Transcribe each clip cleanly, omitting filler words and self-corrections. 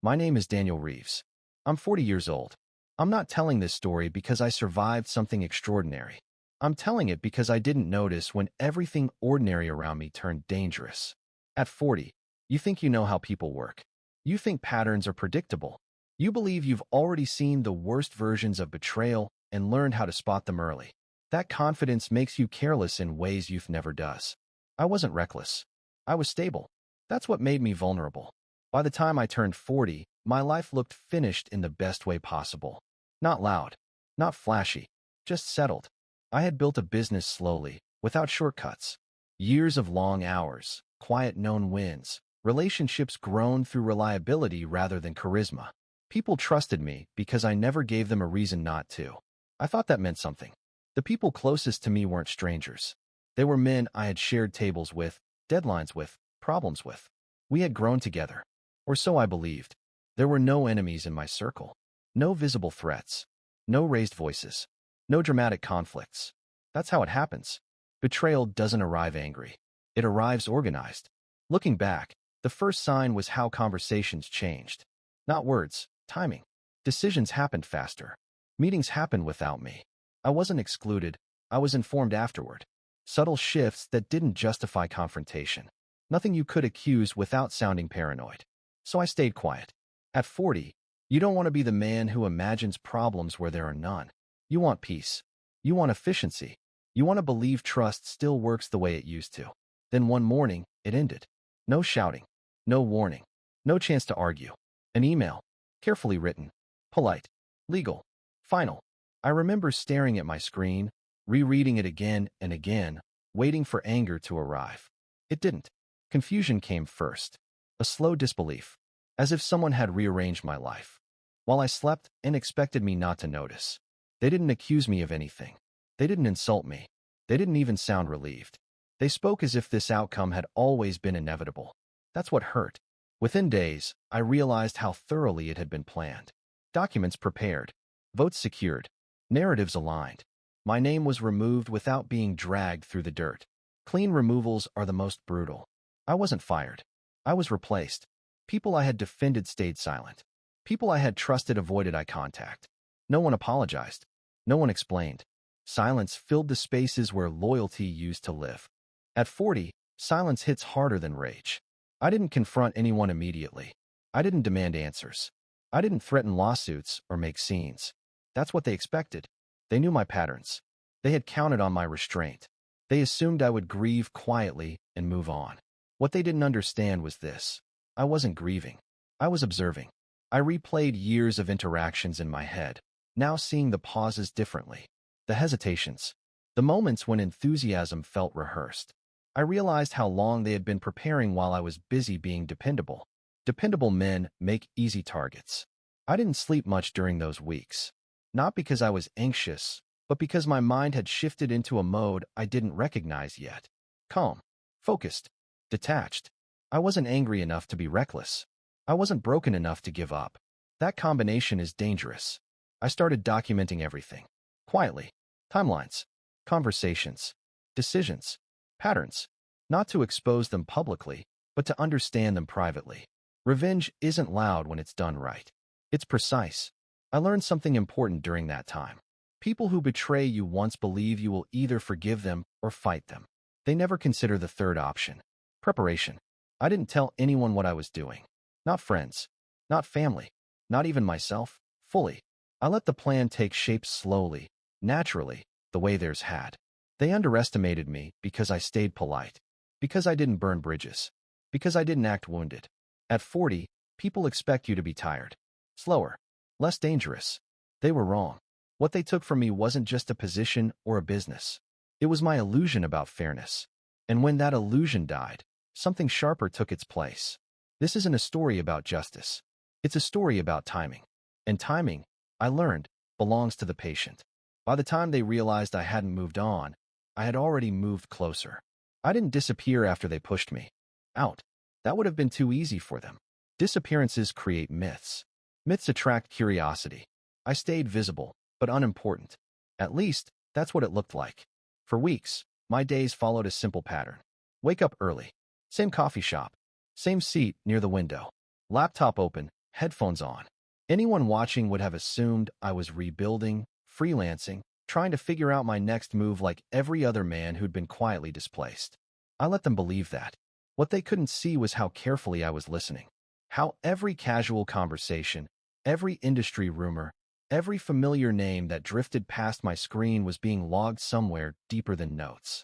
My name is Daniel Reeves. I'm 40 years old. I'm not telling this story because I survived something extraordinary. I'm telling it because I didn't notice when everything ordinary around me turned dangerous. At 40, you think you know how people work. You think patterns are predictable. You believe you've already seen the worst versions of betrayal and learned how to spot them early. That confidence makes you careless in ways youth never does. I wasn't reckless. I was stable. That's what made me vulnerable. By the time I turned 40, my life looked finished in the best way possible. Not loud, not flashy, just settled. I had built a business slowly, without shortcuts. Years of long hours, quiet known wins, relationships grown through reliability rather than charisma. People trusted me because I never gave them a reason not to. I thought that meant something. The people closest to me weren't strangers. They were men I had shared tables with, deadlines with, problems with. We had grown together. Or so I believed. There were no enemies in my circle. No visible threats. No raised voices. No dramatic conflicts. That's how it happens. Betrayal doesn't arrive angry. It arrives organized. Looking back, the first sign was how conversations changed. Not words, timing. Decisions happened faster. Meetings happened without me. I wasn't excluded. I was informed afterward. Subtle shifts that didn't justify confrontation. Nothing you could accuse without sounding paranoid. So I stayed quiet. At 40, you don't want to be the man who imagines problems where there are none. You want peace. You want efficiency. You want to believe trust still works the way it used to. Then one morning, it ended. No shouting. No warning. No chance to argue. An email. Carefully written. Polite. Legal. Final. I remember staring at my screen, rereading it again and again, waiting for anger to arrive. It didn't. Confusion came first. A slow disbelief. As if someone had rearranged my life. While I slept and expected me not to notice. They didn't accuse me of anything. They didn't insult me. They didn't even sound relieved. They spoke as if this outcome had always been inevitable. That's what hurt. Within days, I realized how thoroughly it had been planned. Documents prepared. Votes secured. Narratives aligned. My name was removed without being dragged through the dirt. Clean removals are the most brutal. I wasn't fired. I was replaced. People I had defended stayed silent. People I had trusted avoided eye contact. No one apologized. No one explained. Silence filled the spaces where loyalty used to live. At 40, silence hits harder than rage. I didn't confront anyone immediately. I didn't demand answers. I didn't threaten lawsuits or make scenes. That's what they expected. They knew my patterns. They had counted on my restraint. They assumed I would grieve quietly and move on. What they didn't understand was this. I wasn't grieving. I was observing. I replayed years of interactions in my head, now seeing the pauses differently. The hesitations. The moments when enthusiasm felt rehearsed. I realized how long they had been preparing while I was busy being dependable. Dependable men make easy targets. I didn't sleep much during those weeks. Not because I was anxious, but because my mind had shifted into a mode I didn't recognize yet. Calm. Focused. Detached. I wasn't angry enough to be reckless. I wasn't broken enough to give up. That combination is dangerous. I started documenting everything. Quietly. Timelines. Conversations. Decisions. Patterns. Not to expose them publicly, but to understand them privately. Revenge isn't loud when it's done right. It's precise. I learned something important during that time. People who betray you once believe you will either forgive them or fight them. They never consider the third option. Preparation. I didn't tell anyone what I was doing. Not friends. Not family. Not even myself. Fully. I let the plan take shape slowly, naturally, the way theirs had. They underestimated me because I stayed polite. Because I didn't burn bridges. Because I didn't act wounded. At 40, people expect you to be tired. Slower. Less dangerous. They were wrong. What they took from me wasn't just a position or a business. It was my illusion about fairness. And when that illusion died, something sharper took its place. This isn't a story about justice. It's a story about timing. And timing, I learned, belongs to the patient. By the time they realized I hadn't moved on, I had already moved closer. I didn't disappear after they pushed me out. That would have been too easy for them. Disappearances create myths. Myths attract curiosity. I stayed visible, but unimportant. At least, that's what it looked like. For weeks, my days followed a simple pattern. Wake up early. Same coffee shop. Same seat near the window. Laptop open, headphones on. Anyone watching would have assumed I was rebuilding, freelancing, trying to figure out my next move like every other man who'd been quietly displaced. I let them believe that. What they couldn't see was how carefully I was listening. How every casual conversation, every industry rumor, every familiar name that drifted past my screen was being logged somewhere deeper than notes.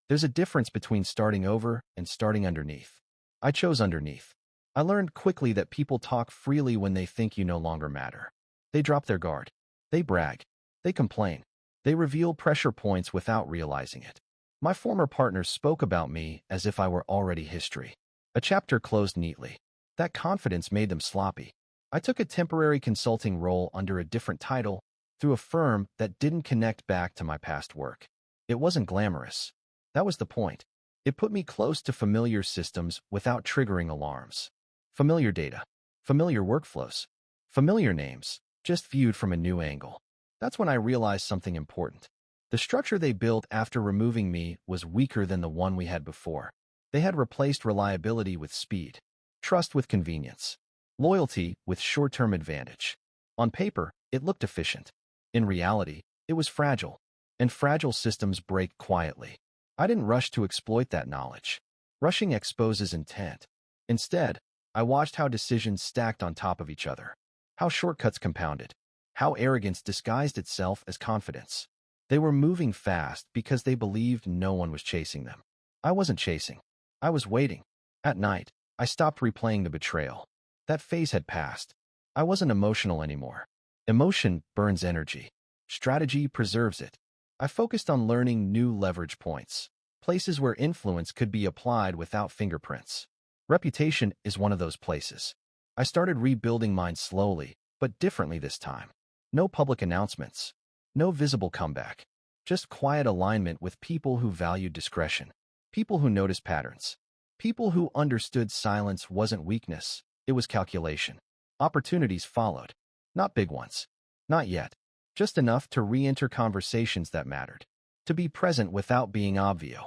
There's a difference between starting over and starting underneath. I chose underneath. I learned quickly that people talk freely when they think you no longer matter. They drop their guard. They brag. They complain. They reveal pressure points without realizing it. My former partners spoke about me as if I were already history. A chapter closed neatly. That confidence made them sloppy. I took a temporary consulting role under a different title through a firm that didn't connect back to my past work. It wasn't glamorous. That was the point. It put me close to familiar systems without triggering alarms. Familiar data, familiar workflows, familiar names, just viewed from a new angle. That's when I realized something important. The structure they built after removing me was weaker than the one we had before. They had replaced reliability with speed, trust with convenience, loyalty with short-term advantage. On paper, it looked efficient. In reality, it was fragile, and fragile systems break quietly. I didn't rush to exploit that knowledge. Rushing exposes intent. Instead, I watched how decisions stacked on top of each other, how shortcuts compounded, how arrogance disguised itself as confidence. They were moving fast because they believed no one was chasing them. I wasn't chasing. I was waiting. At night, I stopped replaying the betrayal. That phase had passed. I wasn't emotional anymore. Emotion burns energy. Strategy preserves it. I focused on learning new leverage points, places where influence could be applied without fingerprints. Reputation is one of those places. I started rebuilding mine slowly, but differently this time. No public announcements. No visible comeback. Just quiet alignment with people who valued discretion. People who noticed patterns. People who understood silence wasn't weakness, it was calculation. Opportunities followed. Not big ones. Not yet. Just enough to re-enter conversations that mattered. To be present without being obvious.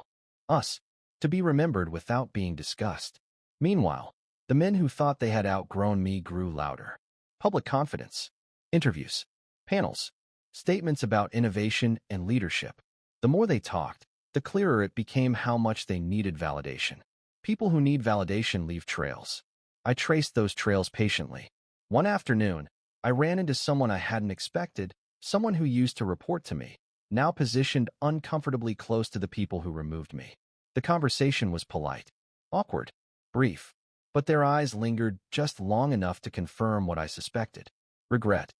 Us. To be remembered without being discussed. Meanwhile, the men who thought they had outgrown me grew louder. Public confidence. Interviews. Panels. Statements about innovation and leadership. The more they talked, the clearer it became how much they needed validation. People who need validation leave trails. I traced those trails patiently. One afternoon, I ran into someone I hadn't expected, someone who used to report to me, now positioned uncomfortably close to the people who removed me. The conversation was polite, awkward, brief, but their eyes lingered just long enough to confirm what I suspected. Regret.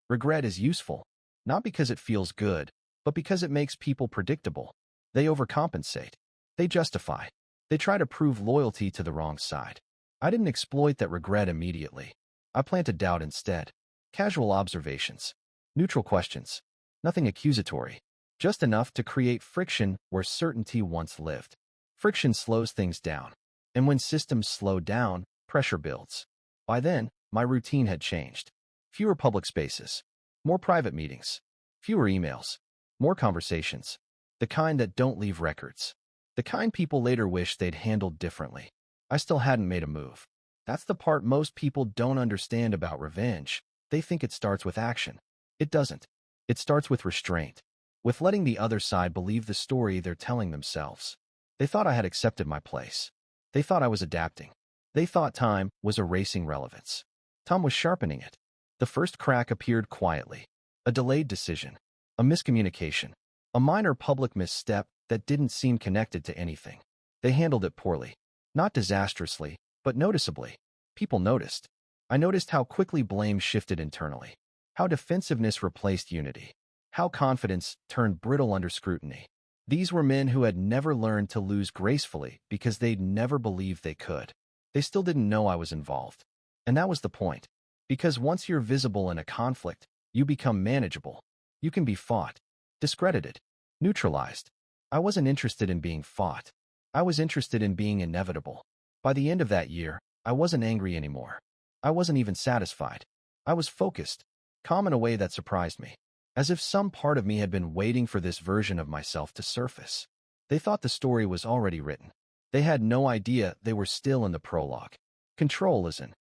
Regret is useful, not because it feels good, but because it makes people predictable. They overcompensate. They justify. They try to prove loyalty to the wrong side. I didn't exploit that regret immediately. I planted doubt instead. Casual observations. Neutral questions. Nothing accusatory. Just enough to create friction where certainty once lived. Friction slows things down. And when systems slow down, pressure builds. By then, my routine had changed. Fewer public spaces. More private meetings. Fewer emails. More conversations. The kind that don't leave records. The kind people later wish they'd handled differently. I still hadn't made a move. That's the part most people don't understand about revenge. They think it starts with action. It doesn't. It starts with restraint. With letting the other side believe the story they're telling themselves. They thought I had accepted my place. They thought I was adapting. They thought time was erasing relevance. Time was sharpening it. The first crack appeared quietly. A delayed decision. A miscommunication. A minor public misstep that didn't seem connected to anything. They handled it poorly. Not disastrously, but noticeably. People noticed. I noticed how quickly blame shifted internally. How defensiveness replaced unity. How confidence turned brittle under scrutiny. These were men who had never learned to lose gracefully because they'd never believed they could. They still didn't know I was involved. And that was the point. Because once you're visible in a conflict, you become manageable. You can be fought, discredited, neutralized. I wasn't interested in being fought. I was interested in being inevitable. By the end of that year, I wasn't angry anymore. I wasn't even satisfied. I was focused, calm in a way that surprised me. As if some part of me had been waiting for this version of myself to surface. They thought the story was already written. They had no idea they were still in the prologue. Control is an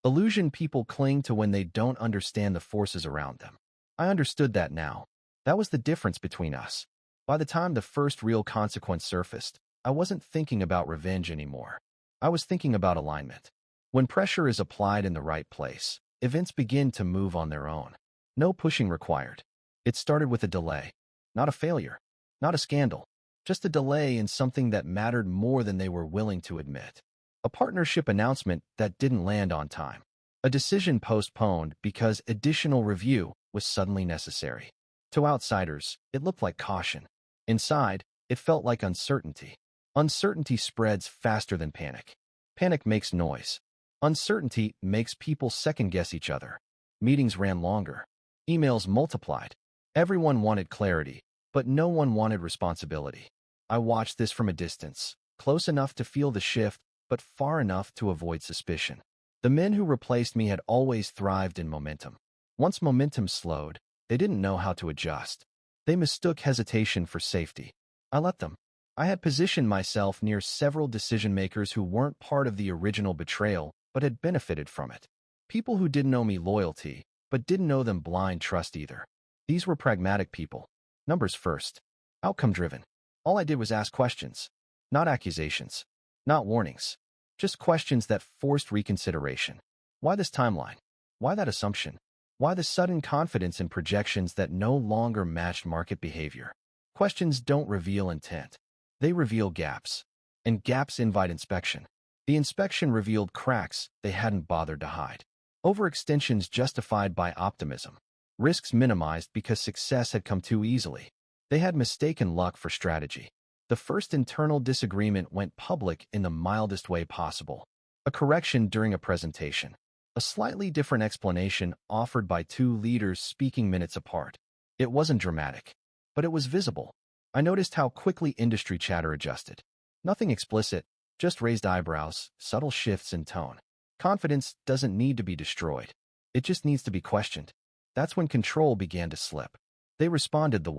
Illusion people cling to when they don't understand the forces around them. I understood that now. That was the difference between us. By the time the first real consequence surfaced, I wasn't thinking about revenge anymore. I was thinking about alignment. When pressure is applied in the right place, events begin to move on their own. No pushing required. It started with a delay. Not a failure. Not a scandal. Just a delay in something that mattered more than they were willing to admit. A partnership announcement that didn't land on time. A decision postponed because additional review was suddenly necessary. To outsiders, it looked like caution. Inside, it felt like uncertainty. Uncertainty spreads faster than panic. Panic makes noise. Uncertainty makes people second-guess each other. Meetings ran longer. Emails multiplied. Everyone wanted clarity, but no one wanted responsibility. I watched this from a distance, close enough to feel the shift, but far enough to avoid suspicion. The men who replaced me had always thrived in momentum. Once momentum slowed, they didn't know how to adjust. They mistook hesitation for safety. I let them. I had positioned myself near several decision-makers who weren't part of the original betrayal, but had benefited from it. People who didn't owe me loyalty, but didn't owe them blind trust either. These were pragmatic people. Numbers first. Outcome-driven. All I did was ask questions. Not accusations. Not warnings. Just questions that forced reconsideration. Why this timeline? Why that assumption? Why the sudden confidence in projections that no longer matched market behavior? Questions don't reveal intent. They reveal gaps. And gaps invite inspection. The inspection revealed cracks they hadn't bothered to hide. Overextensions justified by optimism. Risks minimized because success had come too easily. They had mistaken luck for strategy. The first internal disagreement went public in the mildest way possible. A correction during a presentation. A slightly different explanation offered by two leaders speaking minutes apart. It wasn't dramatic, but it was visible. I noticed how quickly industry chatter adjusted. Nothing explicit, just raised eyebrows, subtle shifts in tone. Confidence doesn't need to be destroyed. It just needs to be questioned. That's when control began to slip. They responded the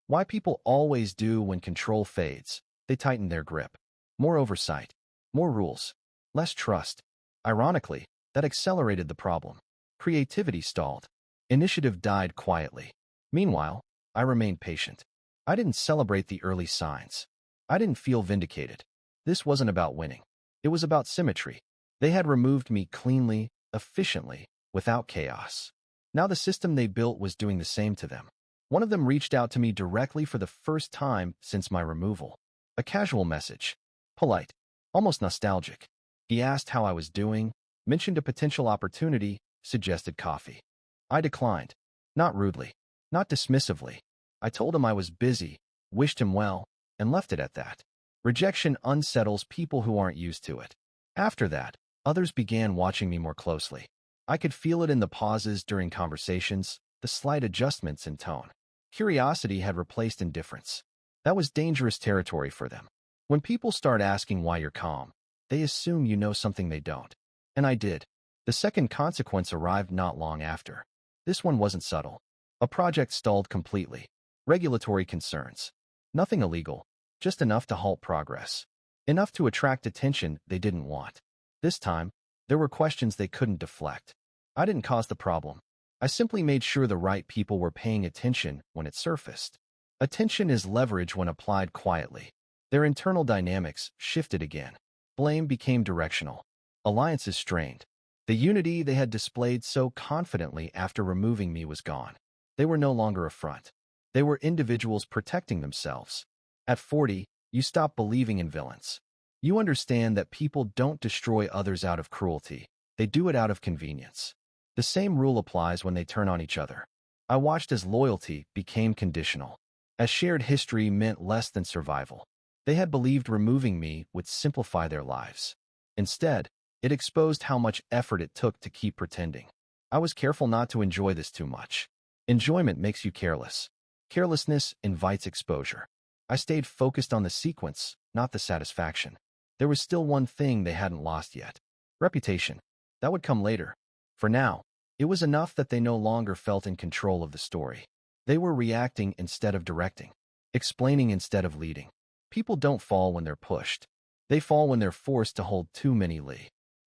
why people always do when control fades. They tighten their grip. More oversight. More rules. Less trust. Ironically, that accelerated the problem. Creativity stalled. Initiative died quietly. Meanwhile, I remained patient. I didn't celebrate the early signs. I didn't feel vindicated. This wasn't about winning. It was about symmetry. They had removed me cleanly, efficiently, without chaos. Now the system they built was doing the same to them. One of them reached out to me directly for the first time since my removal. A casual message. Polite. Almost nostalgic. He asked how I was doing, mentioned a potential opportunity, suggested coffee. I declined. Not rudely. Not dismissively. I told him I was busy, wished him well, and left it at that. Rejection unsettles people who aren't used to it. After that, others began watching me more closely. I could feel it in the pauses during conversations, the slight adjustments in tone. Curiosity had replaced indifference. That was dangerous territory for them. When people start asking why you're calm, they assume you know something they don't. And I did. The second consequence arrived not long after. This one wasn't subtle. A project stalled completely. Regulatory concerns. Nothing illegal, just enough to halt progress. Enough to attract attention they didn't want. This time, there were questions they couldn't deflect. I didn't cause the problem. I simply made sure the right people were paying attention when it surfaced. Attention is leverage when applied quietly. Their internal dynamics shifted again. Blame became directional. Alliances strained. The unity they had displayed so confidently after removing me was gone. They were no longer a front. They were individuals protecting themselves. At 40, you stop believing in villains. You understand that people don't destroy others out of cruelty. They do it out of convenience. The same rule applies when they turn on each other. I watched as loyalty became conditional. As shared history meant less than survival. They had believed removing me would simplify their lives. Instead, it exposed how much effort it took to keep pretending. I was careful not to enjoy this too much. Enjoyment makes you careless. Carelessness invites exposure. I stayed focused on the sequence, not the satisfaction. There was still one thing they hadn't lost yet. Reputation. That would come later. For now, it was enough that they no longer felt in control of the story. They were reacting instead of directing. Explaining instead of leading. People don't fall when they're pushed. They fall when they're forced to hold too many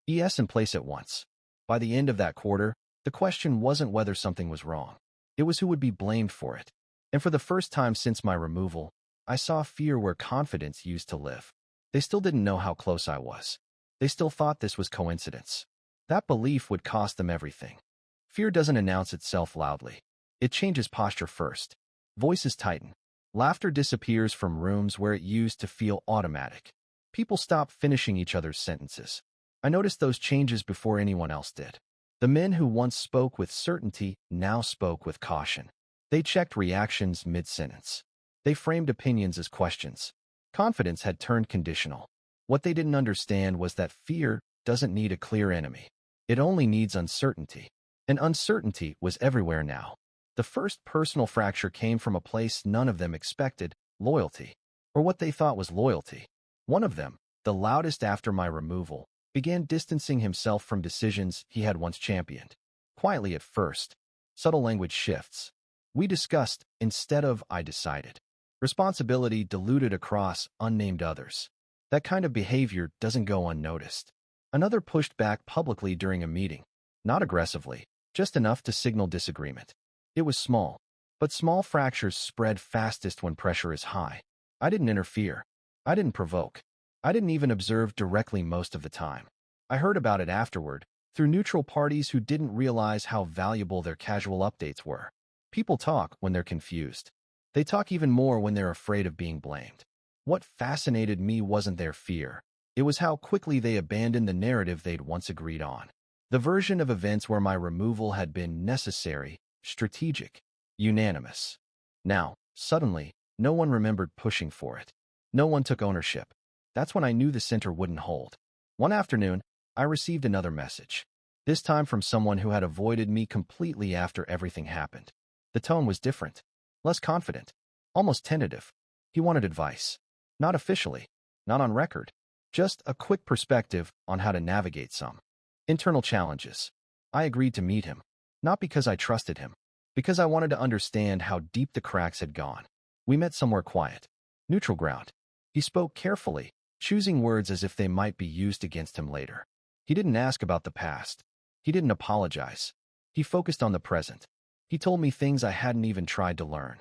ES in place at once. By the end of that quarter, the question wasn't whether something was wrong. It was who would be blamed for it. And for the first time since my removal, I saw fear where confidence used to live. They still didn't know how close I was. They still thought this was coincidence. That belief would cost them everything. Fear doesn't announce itself loudly. It changes posture first. Voices tighten. Laughter disappears from rooms where it used to feel automatic. People stop finishing each other's sentences. I noticed those changes before anyone else did. The men who once spoke with certainty now spoke with caution. They checked reactions mid-sentence. They framed opinions as questions. Confidence had turned conditional. What they didn't understand was that fear doesn't need a clear enemy. It only needs uncertainty. And uncertainty was everywhere now. The first personal fracture came from a place none of them expected: loyalty. Or what they thought was loyalty. One of them, the loudest after my removal, began distancing himself from decisions he had once championed. Quietly at first. Subtle language shifts. We discussed instead of I decided. Responsibility diluted across unnamed others. That kind of behavior doesn't go unnoticed. Another pushed back publicly during a meeting. Not aggressively, just enough to signal disagreement. It was small, but small fractures spread fastest when pressure is high. I didn't interfere. I didn't provoke. I didn't even observe directly most of the time. I heard about it afterward, through neutral parties who didn't realize how valuable their casual updates were. People talk when they're confused. They talk even more when they're afraid of being blamed. What fascinated me wasn't their fear. It was how quickly they abandoned the narrative they'd once agreed on. The version of events where my removal had been necessary, strategic, unanimous. Now, suddenly, no one remembered pushing for it. No one took ownership. That's when I knew the center wouldn't hold. One afternoon, I received another message. This time from someone who had avoided me completely after everything happened. The tone was different. Less confident. Almost tentative. He wanted advice. Not officially. Not on record. Just a quick perspective on how to navigate some internal challenges. I agreed to meet him. Not because I trusted him. Because I wanted to understand how deep the cracks had gone. We met somewhere quiet. Neutral ground. He spoke carefully, choosing words as if they might be used against him later. He didn't ask about the past. He didn't apologize. He focused on the present. He told me things I hadn't even tried to learn.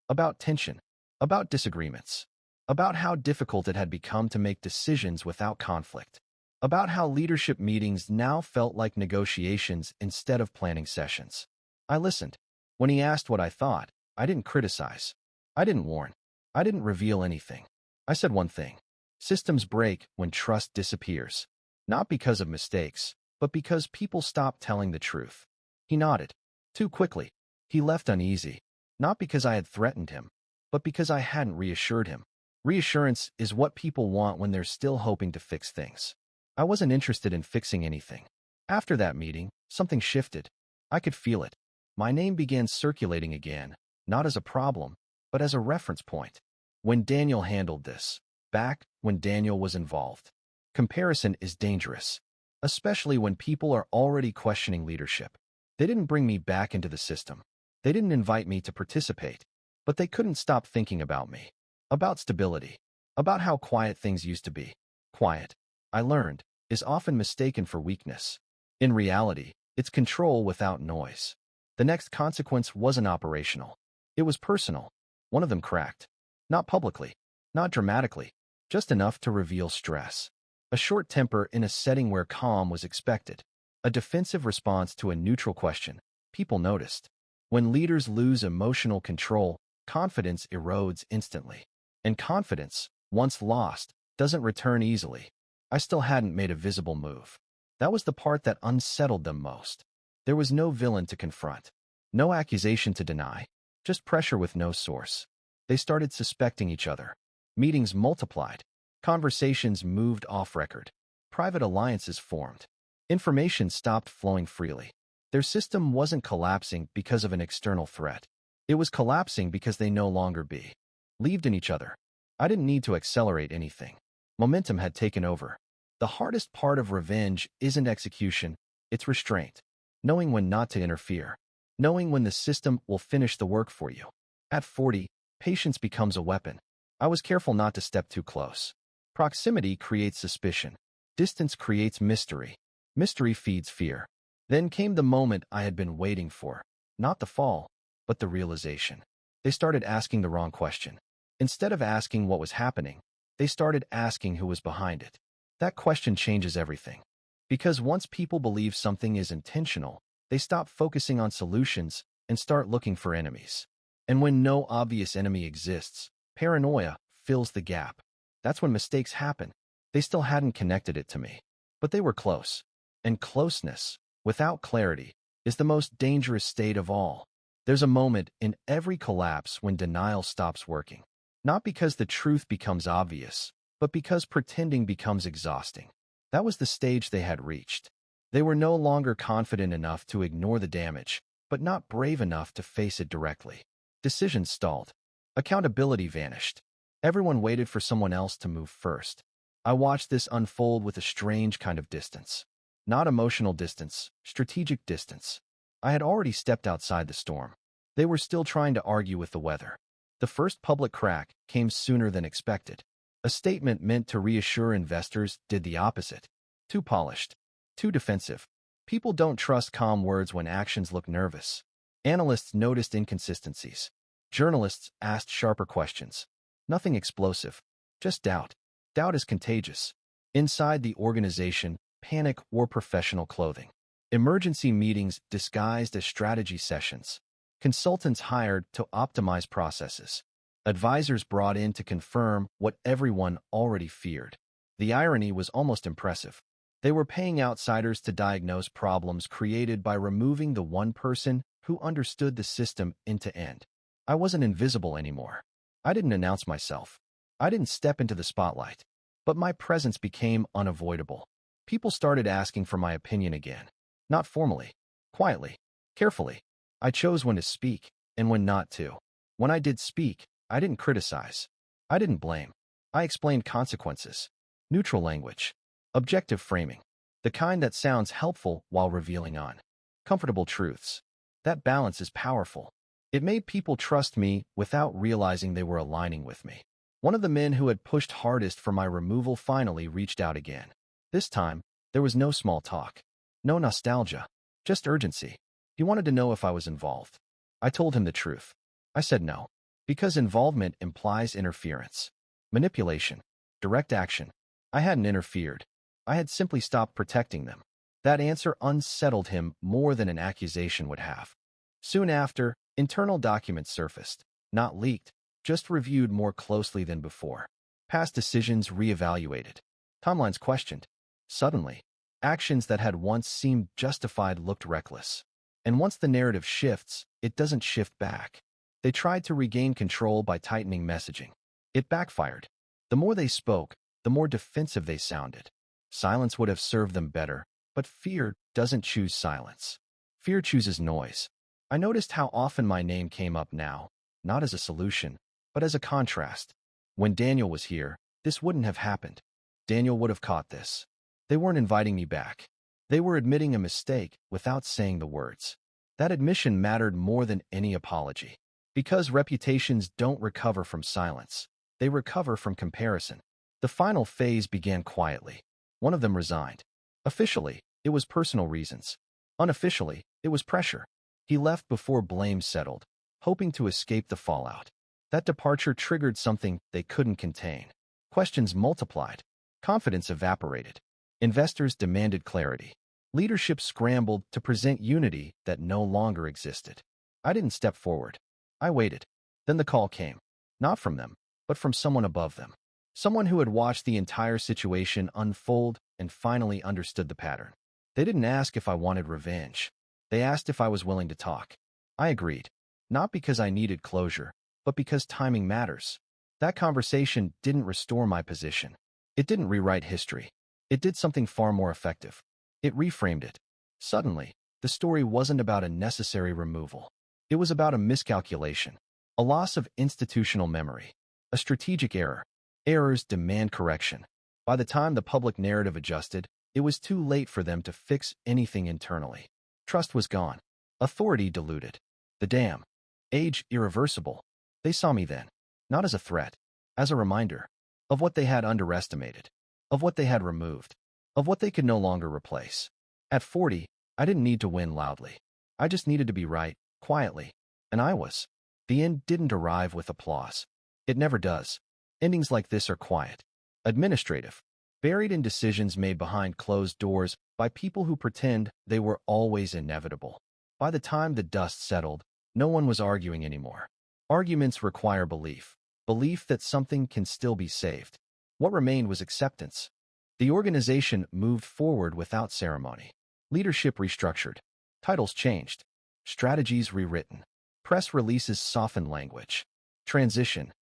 About tension. About disagreements. About how difficult it had become to make decisions without conflict. About how leadership meetings now felt like negotiations instead of planning sessions. I listened. When he asked what I thought, I didn't criticize. I didn't warn. I didn't reveal anything. I said one thing. Systems break when trust disappears. Not because of mistakes, but because people stop telling the truth. He nodded. Too quickly. He left uneasy. Not because I had threatened him, but because I hadn't reassured him. Reassurance is what people want when they're still hoping to fix things. I wasn't interested in fixing anything. After that meeting, something shifted. I could feel it. My name began circulating again, not as a problem, but as a reference point. When Daniel handled this, back when Daniel was involved. Comparison is dangerous, especially when people are already questioning leadership. They didn't bring me back into the system. They didn't invite me to participate, but they couldn't stop thinking about me. About stability. About how quiet things used to be. Quiet, I learned, is often mistaken for weakness. In reality, it's control without noise. The next consequence wasn't operational. It was personal. One of them cracked. Not publicly. Not dramatically. Just enough to reveal stress. A short temper in a setting where calm was expected. A defensive response to a neutral question. People noticed. When leaders lose emotional control, confidence erodes instantly. And confidence, once lost, doesn't return easily. I still hadn't made a visible move. That was the part that unsettled them most. There was no villain to confront. No accusation to deny. Just pressure with no source. They started suspecting each other. Meetings multiplied. Conversations moved off record. Private alliances formed. Information stopped flowing freely. Their system wasn't collapsing because of an external threat. It was collapsing because they no longer believed in each other. I didn't need to accelerate anything. Momentum had taken over. The hardest part of revenge isn't execution, it's restraint. Knowing when not to interfere. Knowing when the system will finish the work for you. At 40, patience becomes a weapon. I was careful not to step too close. Proximity creates suspicion. Distance creates mystery. Mystery feeds fear. Then came the moment I had been waiting for. Not the fall, but the realization. They started asking the wrong question. Instead of asking what was happening, they started asking who was behind it. That question changes everything. Because once people believe something is intentional, they stop focusing on solutions and start looking for enemies. And when no obvious enemy exists, paranoia fills the gap. That's when mistakes happen. They still hadn't connected it to me, but they were close. And closeness, without clarity, is the most dangerous state of all. There's a moment in every collapse when denial stops working. Not because the truth becomes obvious, but because pretending becomes exhausting. That was the stage they had reached. They were no longer confident enough to ignore the damage, but not brave enough to face it directly. Decisions stalled. Accountability vanished. Everyone waited for someone else to move first. I watched this unfold with a strange kind of distance. Not emotional distance, strategic distance. I had already stepped outside the storm. They were still trying to argue with the weather. The first public crack came sooner than expected. A statement meant to reassure investors did the opposite. Too polished. Too defensive. People don't trust calm words when actions look nervous. Analysts noticed inconsistencies. Journalists asked sharper questions. Nothing explosive. Just doubt. Doubt is contagious. Inside the organization, panic wore professional clothing. Emergency meetings disguised as strategy sessions. Consultants hired to optimize processes. Advisors brought in to confirm what everyone already feared. The irony was almost impressive. They were paying outsiders to diagnose problems created by removing the one person who understood the system end to end. I wasn't invisible anymore. I didn't announce myself. I didn't step into the spotlight. But my presence became unavoidable. People started asking for my opinion again. Not formally. Quietly. Carefully. I chose when to speak and when not to. When I did speak, I didn't criticize. I didn't blame. I explained consequences. Neutral language. Objective framing. The kind that sounds helpful while revealing uncomfortable truths. That balance is powerful. It made people trust me without realizing they were aligning with me. One of the men who had pushed hardest for my removal finally reached out again. This time, there was no small talk. No nostalgia. Just urgency. He wanted to know if I was involved. I told him the truth. I said no. Because involvement implies interference. Manipulation. Direct action. I hadn't interfered. I had simply stopped protecting them. That answer unsettled him more than an accusation would have. Soon after, internal documents surfaced. Not leaked, just reviewed more closely than before. Past decisions reevaluated. Timelines questioned. Suddenly, actions that had once seemed justified looked reckless. And once the narrative shifts, it doesn't shift back. They tried to regain control by tightening messaging. It backfired. The more they spoke, the more defensive they sounded. Silence would have served them better, but fear doesn't choose silence. Fear chooses noise. I noticed how often my name came up now, not as a solution, but as a contrast. When Daniel was here, this wouldn't have happened. Daniel would have caught this. They weren't inviting me back. They were admitting a mistake without saying the words. That admission mattered more than any apology. Because reputations don't recover from silence. They recover from comparison. The final phase began quietly. One of them resigned. Officially, it was personal reasons. Unofficially, it was pressure. He left before blame settled, hoping to escape the fallout. That departure triggered something they couldn't contain. Questions multiplied. Confidence evaporated. Investors demanded clarity. Leadership scrambled to present unity that no longer existed. I didn't step forward. I waited. Then the call came. Not from them, but from someone above them. Someone who had watched the entire situation unfold and finally understood the pattern. They didn't ask if I wanted revenge. They asked if I was willing to talk. I agreed. Not because I needed closure, but because timing matters. That conversation didn't restore my position. It didn't rewrite history. It did something far more effective. It reframed it. Suddenly, the story wasn't about a necessary removal. It was about a miscalculation, a loss of institutional memory, a strategic error. Errors demand correction. By the time the public narrative adjusted, it was too late for them to fix anything internally. Trust was gone. Authority diluted. The dam. Age irreversible. They saw me then, not as a threat, as a reminder of what they had underestimated, of what they had removed, of what they could no longer replace. At 40, I didn't need to win loudly. I just needed to be right, quietly. And I was. The end didn't arrive with applause. It never does. Endings like this are quiet, administrative, buried in decisions made behind closed doors by people who pretend they were always inevitable. By the time the dust settled, no one was arguing anymore. Arguments require belief, belief that something can still be saved. What remained was acceptance. The organization moved forward without ceremony. Leadership restructured. Titles changed. Strategies rewritten. Press releases softened language. Transition.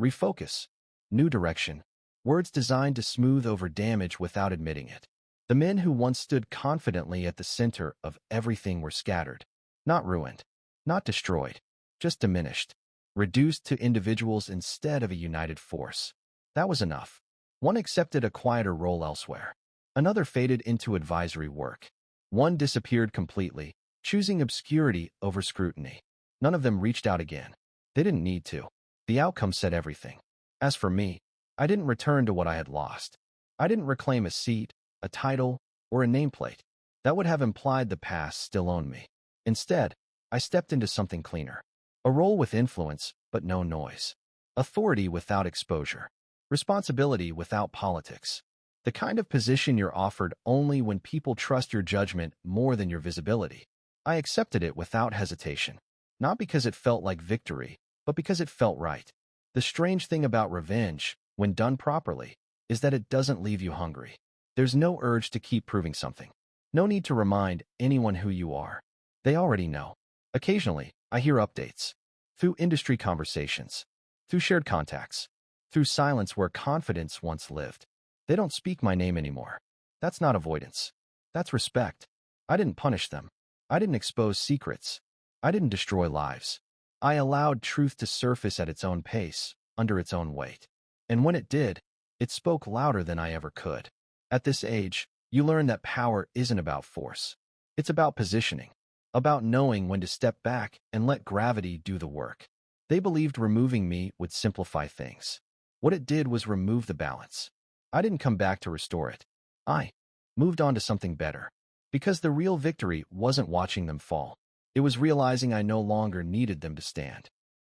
Refocus. New direction. Words designed to smooth over damage without admitting it. The men who once stood confidently at the center of everything were scattered. Not ruined. Not destroyed. Just diminished. Reduced to individuals instead of a united force. That was enough. One accepted a quieter role elsewhere. Another faded into advisory work. One disappeared completely, choosing obscurity over scrutiny. None of them reached out again. They didn't need to. The outcome said everything. As for me, I didn't return to what I had lost. I didn't reclaim a seat, a title, or a nameplate. That would have implied the past still owned me. Instead, I stepped into something cleaner. A role with influence, but no noise. Authority without exposure. Responsibility without politics. The kind of position you're offered only when people trust your judgment more than your visibility. I accepted it without hesitation. Not because it felt like victory, but because it felt right. The strange thing about revenge, when done properly, is that it doesn't leave you hungry. There's no urge to keep proving something. No need to remind anyone who you are. They already know. Occasionally, I hear updates. Through industry conversations. Through shared contacts. Through silence where confidence once lived. They don't speak my name anymore. That's not avoidance. That's respect. I didn't punish them. I didn't expose secrets. I didn't destroy lives. I allowed truth to surface at its own pace, under its own weight. And when it did, it spoke louder than I ever could. At this age, you learn that power isn't about force. It's about positioning. About knowing when to step back and let gravity do the work. They believed removing me would simplify things. What it did was remove the balance. I didn't come back to restore it. I moved on to something better. Because the real victory wasn't watching them fall. It was realizing I no longer needed them to stand.